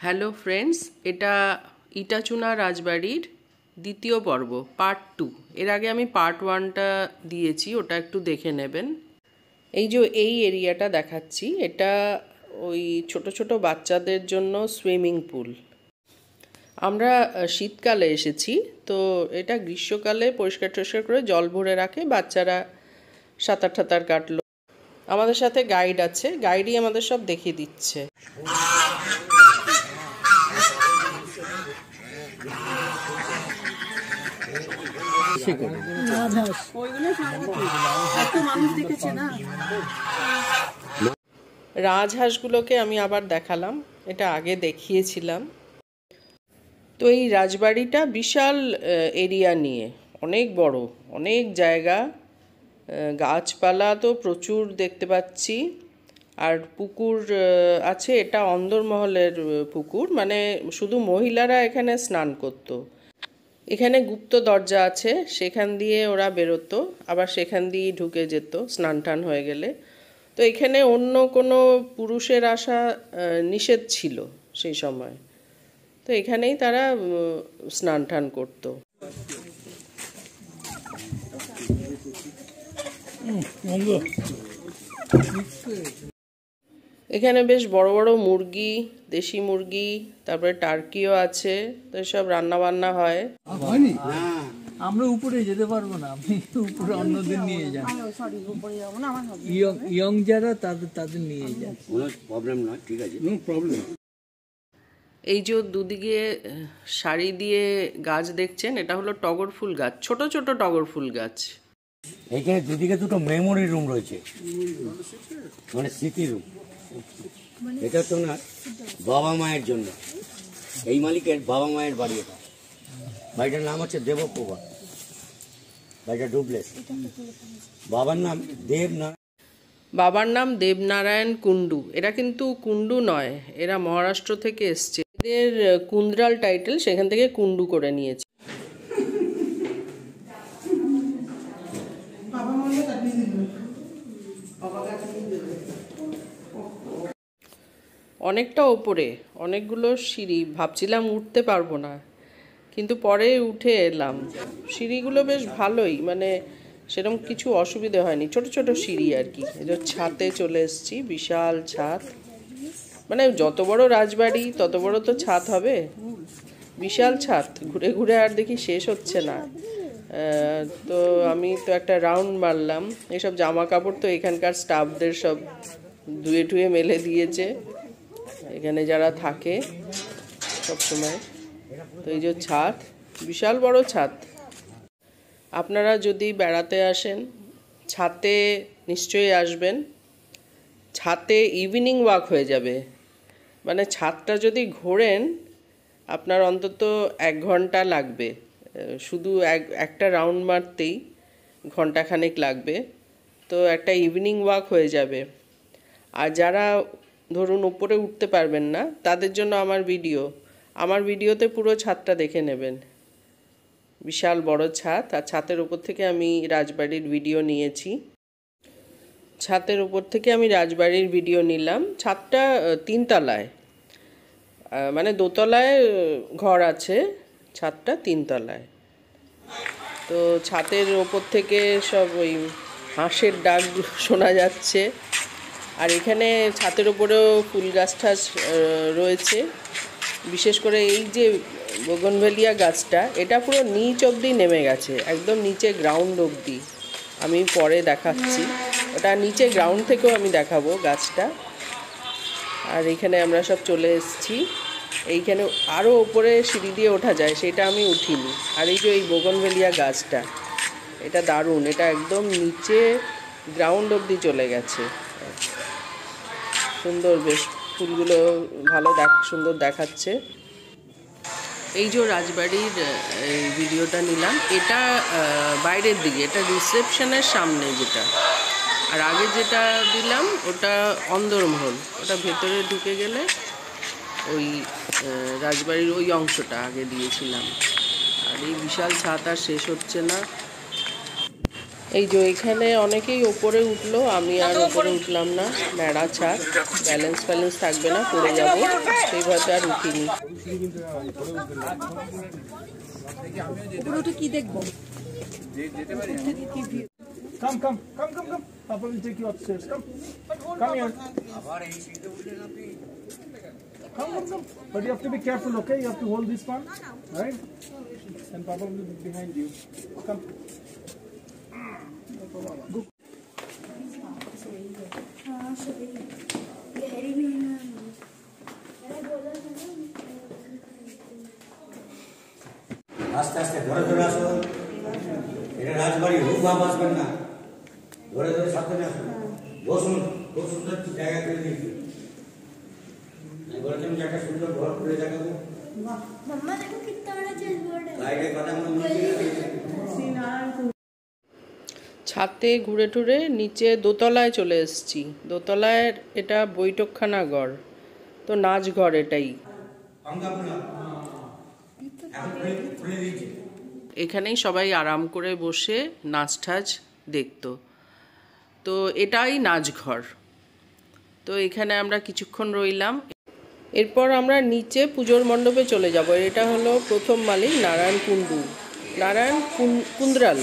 Hello friends, এটা ইটাচুনা রাজবাড়ির দ্বিতীয় পর্ব পার্ট 2। এর আগে আমি পার্ট 1টা দিয়েছি, ওটা একটু দেখে নেবেন। এই যে এই এরিয়াটা দেখাচ্ছি, এটা ওই ছোট ছোট বাচ্চাদের জন্য সুইমিং পুল। আমরা শীতকালে এসেছি, তো এটা গ্রীষ্মকালে পরিষ্কার টরিষ্কার করে জল ভরে রাখে, বাচ্চারা সাঁতার টাতার কাটলো। আমাদের সাথে গাইড আছে, গাইডই আমাদের সব দেখিয়ে দিচ্ছে। রাজহাঁসগুলোকে আমি আবার দেখালাম, এটা আগে দেখিয়েছিলাম। তো এই রাজবাড়িটা বিশাল এরিয়া নিয়ে, অনেক বড়, অনেক জায়গা, গাছপালা তো প্রচুর দেখতে পাচ্ছি। আর পুকুর আছে, এটা অন্দরমহলের পুকুর, মানে শুধু মহিলারা এখানে স্নান করতো। এখানে গুপ্ত দরজা আছে, সেখান দিয়ে ওরা বেরোতো, আবার সেখান দিয়েই ঢুকে যেত স্নান টান হয়ে গেলে। তো এখানে অন্য কোনো পুরুষের আসা নিষেধ ছিল সেই সময়, তো এখানেই তারা স্নান টান করতো। এখানে বেশ বড় বড় মুরগি, দেশি মুরগি, তারপরে টার্কিও আছে, তো সব রান্না বান্না হয়। আমরা উপরে যেতে পারবো না, আপনি উপরে অন্যদের নিয়ে যান। ইয়ং যারা তাদের নিয়ে যান, কোনো প্রবলেম নয়, ঠিক আছে, নো প্রবলেম। এই যে দুদিকে সারি দিয়ে গাছ দেখছেন, এটা হলো টগর ফুল গাছ, ছোট ছোট টগর ফুল গাছ। এইখানে দুদিকে দুটো মেমোরি রুম রয়েছে, মানে স্মৃতি রুম। এটা তো না বাবা মায়ের জন্য, এই মালিকের বাবা মায়ের বাড়ি। এটা বাড়িটার নাম হচ্ছে দেবপ্রভা, বাড়িটা ডুপ্লেক্স। বাবার নাম দেবনারায়ণ কুন্ডু। এরা কিন্তু কুন্ডু নয়, এরা মহারাষ্ট্র থেকে এসছে, এদের কুন্দ্রাল টাইটেল, সেখান থেকে কুন্ডু করে নিয়েছে। অনেকটা ওপরে, অনেকগুলো সিঁড়ি, ভাবছিলাম উঠতে পারবো না, কিন্তু পরে উঠে এলাম। সিঁড়িগুলো বেশ ভালোই, মানে সেরকম কিছু অসুবিধে হয়নি, ছোট ছোট সিঁড়ি আর কি। এই যে ছাদে চলে এসেছি, বিশাল ছাদ, মানে যত বড় রাজবাড়ি তত বড় তো ছাদ হবে, বিশাল ছাদ। ঘুরে ঘুরে আর দেখি শেষ হচ্ছে না। তো আমি তো একটা রাউন্ড মারলাম। এইসব জামা কাপড় তো এখানকার স্টাফদের সব ধুয়ে টুয়ে মেলে দিয়েছে, এখানে যারা থাকে সব সময়। তো এই যে ছাদ, বিশাল বড় ছাদ। আপনারা যদি বেড়াতে আসেন ছাতে নিশ্চয়ই আসবেন। ছাতে ইভিনিং ওয়াক হয়ে যাবে, মানে ছাদটা যদি ঘোরেন আপনার অন্তত 1 ঘন্টা লাগবে, শুধু একটা রাউন্ড মারতেই ঘন্টাখানেক লাগবে। তো একটা ইভিনিং ওয়াক হয়ে যাবে। আর যারা ধরুন উপরে উঠতে পারবেন না, তাদের জন্য আমার ভিডিওতে পুরো ছাদটা দেখে নেবেন। বিশাল বড় ছাদ, আর ছাদের উপর থেকে আমি রাজবাড়ির ভিডিও নিয়েছি। ছাদের উপর থেকে আমি রাজবাড়ির ভিডিও নিলাম। ছাদটা 3 তলায়, মানে 2 তলায় ঘর আছে, ছাদটা 3 তলায়। তো ছাদের ওপর থেকে সব ওই হাঁসের ডাক শোনা যাচ্ছে। আর এখানে ছাদের ওপরেও ফুল গাছ টাছ রয়েছে, বিশেষ করে এই যে বোগনভেলিয়া গাছটা, এটা পুরো নিচ অবধি নেমে গেছে, একদম নিচে গ্রাউন্ড অবধি। আমি পরে দেখাচ্ছি, ওটা নিচে গ্রাউন্ড থেকেও আমি দেখাবো গাছটা। আর এখানে আমরা সব চলে এসেছি। এইখানে আরও ওপরে সিঁড়ি দিয়ে ওঠা যায়, সেটা আমি উঠিনি। আর এই যে এই বোগনভেলিয়া গাছটা, এটা দারুণ, এটা একদম নিচে গ্রাউন্ড অবধি চলে গেছে। সুন্দর, বেশ ফুলগুলো ভালো সুন্দর দেখাচ্ছে। এই যে রাজবাড়ির ভিডিওটা নিলাম, এটা বাইরের দিকে, এটা রিসেপশনের সামনে যেটা। আর আগে যেটা দিলাম ওটা অন্দরমহল, ওটা ভেতরে ঢুকে গেলে ওই রাজবাড়ির ওই অংশটা আগে দিয়েছিলাম। আর এই বিশাল ছাদ আর শেষ হচ্ছে না। এই যে এখানে অনেকেই ওপরে উঠলো, আমি আর ওপরে উঠলাম না, ন্যাড়া ছাদ, ব্যালেন্স থাকবে না, পড়ে যাবো, সেইভাবে আর উঠিনি। কি দেখবো? Come. Papa will take you upstairs. Come here. Come. But you have to be careful, okay? You have to hold this one, right? And Papa will be behind you. Come. Go. আস্তে আস্তে ধরে আসো। এটা রাজবাড়ি, hook ভাব আসবেন না, ধরে সাবধানে আসুন। বসুন, খুব সুন্দর জায়গা করে দিয়েছি। বলেছেন যে একটা সুন্দর ঘর করে দেখাবো। मम्मा देखो कितना बड़ा चेस बोर्ड है। লাইটের কথা মনে ছাদ থেকে ঘুরে টুরে নিচে দোতলায় চলে এসেছি। দোতলায় এটা বৈঠকখানা ঘর, তো নাচ ঘর এটাই। এখানেই সবাই আরাম করে বসে নাচ ঠাচ দেখতো, তো এটাই নাচঘর। তো এখানে আমরা কিছুক্ষণ রইলাম, এরপর আমরা নিচে পুজোর মণ্ডপে চলে যাব। এটা হলো প্রথম মালিক নারায়ণ কুন্দ্রাল।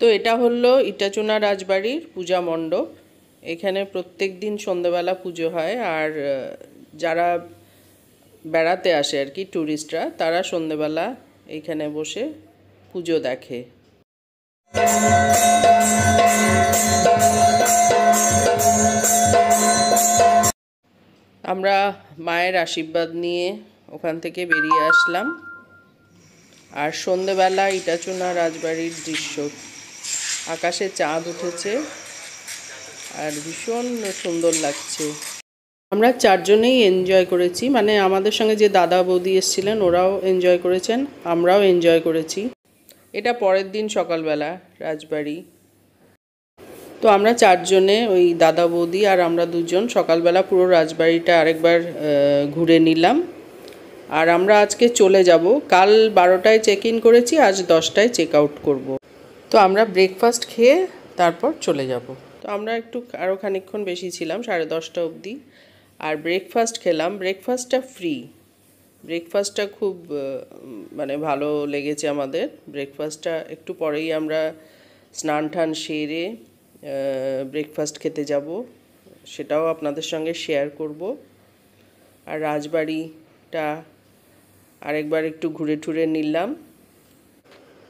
তো এটা হলো ইটাচুনা রাজবাড়ির পূজা মণ্ডপ। এখানে প্রত্যেক দিন সন্ধ্যাবেলা পুজো হয়, আর যারা বেড়াতে আসে আর কি, ট্যুরিস্টরা, তারা সন্ধ্যাবেলা এইখানে বসে পুজো দেখে। আমরা মায়ের আশীর্বাদ নিয়ে ওখান থেকে বেরিয়ে আসলাম। আর সন্ধ্যাবেলা ইটাচুনা রাজবাড়ির দৃশ্য, আকাশে চাঁদ উঠেছে আর ভীষণ সুন্দর লাগছে। আমরা চারজনেই এনজয় করেছি, মানে আমাদের সঙ্গে যে দাদা বৌদি এসেছিলেন ওরাও এনজয় করেছেন, আমরাও এনজয় করেছি। এটা পরের দিন সকালবেলা রাজবাড়ি। তো আমরা চারজনে, ওই দাদা বৌদি আর আমরা দুজন, সকালবেলা পুরো রাজবাড়িটা আরেকবার ঘুরে নিলাম। আর আমরা আজকে চলে যাব, কাল 12টায় চেক ইন করেছি, আজ 10টায় চেক আউট করবো। তো আমরা ব্রেকফাস্ট খেয়ে তারপর চলে যাব। তো আমরা একটু আরও খানিকক্ষণ বেশি ছিলাম, 10:30 অবধি। আর ব্রেকফাস্ট খেলাম, ব্রেকফাস্টটা ফ্রি। ব্রেকফাস্টটা খুব মানে ভালো লেগেছে আমাদের। ব্রেকফাস্টটা একটু পরেই আমরা স্নান টান সেরে ব্রেকফাস্ট খেতে যাব, সেটাও আপনাদের সঙ্গে শেয়ার করব। আর রাজবাড়িটা আরেকবার একটু ঘুরে টুরে নিলাম।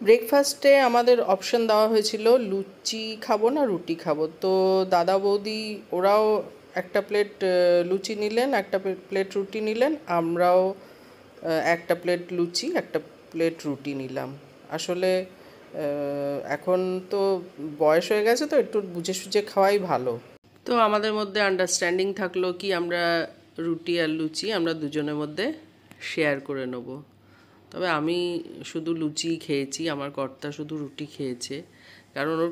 ব্রেকফাস্টে আমাদের অপশন দেওয়া হয়েছিল লুচি খাবো না রুটি খাবো। তো দাদা বৌদি ওরাও একটা প্লেট লুচি নিলেন, একটা প্লেট রুটি নিলেন, আমরাও একটা প্লেট লুচি একটা প্লেট রুটি নিলাম। আসলে এখন তো বয়স হয়ে গেছে, তো একটু বুঝে সুঝে খাওয়াই ভালো। তো আমাদের মধ্যে আন্ডারস্ট্যান্ডিং থাকলো কি আমরা রুটি আর লুচি আমরা দুজনের মধ্যে শেয়ার করে নেব। তবে আমি শুধু লুচি খেয়েছি, আমার কর্তা শুধু রুটি খেয়েছে, কারণ ওর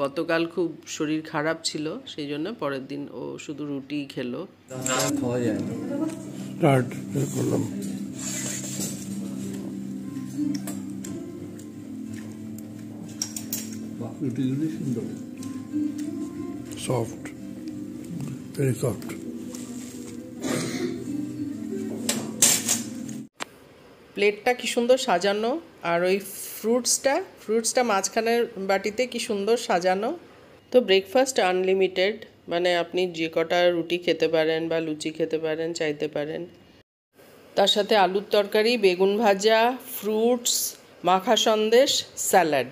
গতকাল খুব শরীর খারাপ ছিল, সেই জন্য পরের দিন ও শুধু রুটি খেলো। খাওয়া যায় না। স্টার্ট করলাম। রুটিগুলি সুন্দর, সফট, ভেরি সফট। প্লেটটা কি সুন্দর সাজানো, আর ওই ফ্রুটসটা মাঝখানের বাটিতে কি সুন্দর সাজানো। তো ব্রেকফাস্ট আনলিমিটেড, মানে আপনি যে কটা রুটি খেতে পারেন বা লুচি খেতে পারেন, চাইতে পারেন। তার সাথে আলুর তরকারি, বেগুন ভাজা, ফ্রুটস, মাখা সন্দেশ, স্যালাড,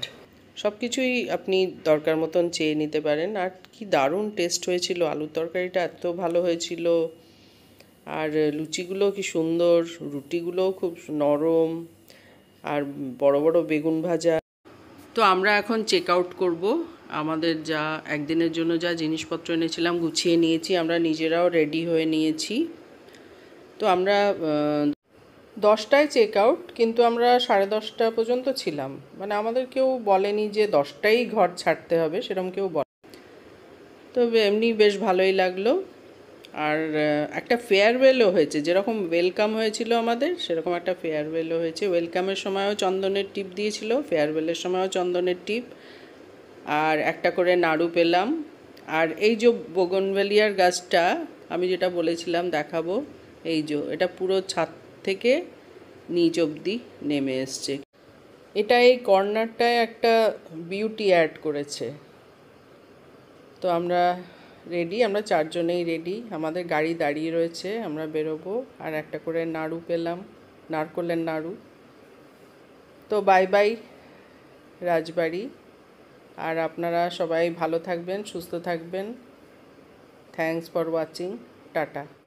সব কিছুই আপনি দরকার মতন চেয়ে নিতে পারেন। আর কি দারুণ টেস্ট হয়েছিল, আলুর তরকারিটা এত ভালো হয়েছিল। আর লুচিগুলো কি সুন্দর, রুটিগুলোও খুব নরম, আর বড় বড় বেগুন ভাজা। তো আমরা এখন চেক আউট করবো। আমাদের যা একদিনের জন্য যা জিনিসপত্র এনেছিলাম গুছিয়ে নিয়েছি, আমরা নিজেরাও রেডি হয়ে নিয়েছি। তো আমরা 10টায় চেক আউট, কিন্তু আমরা 10:30 পর্যন্ত ছিলাম। মানে আমাদের কেউ বলেনি যে 10টায় ঘর ছাড়তে হবে, সেরকম কেউ বলে। তো এমনি বেশ ভালোই লাগলো। আর একটা ফেয়ারওয়েলও হয়েছে, যেরকম ওয়েলকাম হয়েছিল আমাদের সেরকম একটা ফেয়ারওয়েলও হয়েছে। ওয়েলকামের সময়ও চন্দনের টিপ দিয়েছিল, ফেয়ারওয়েলের সময়ও চন্দনের টিপ, আর একটা করে নাড়ু পেলাম। আর এই যে বোগনভেলিয়ার গাছটা আমি যেটা বলেছিলাম দেখাবো, এই যে এটা পুরো ছাদ থেকে নিচ অবধি নেমে এসছে। এটা এই কর্নারটায় একটা বিউটি অ্যাড করেছে। তো আমরা রেডি, আমরা 4 জনেই রেডি। আমাদের গাড়ি দাঁড়িয়ে রয়েছে, আমরা বেরোবো। আর একটা করে নাড়ু পেলাম, নারকোলের নাড়ু। তো বাই বাই রাজবাড়ি। আর আপনারা সবাই ভালো থাকবেন, সুস্থ থাকবেন। Thanks for watching. টাটা।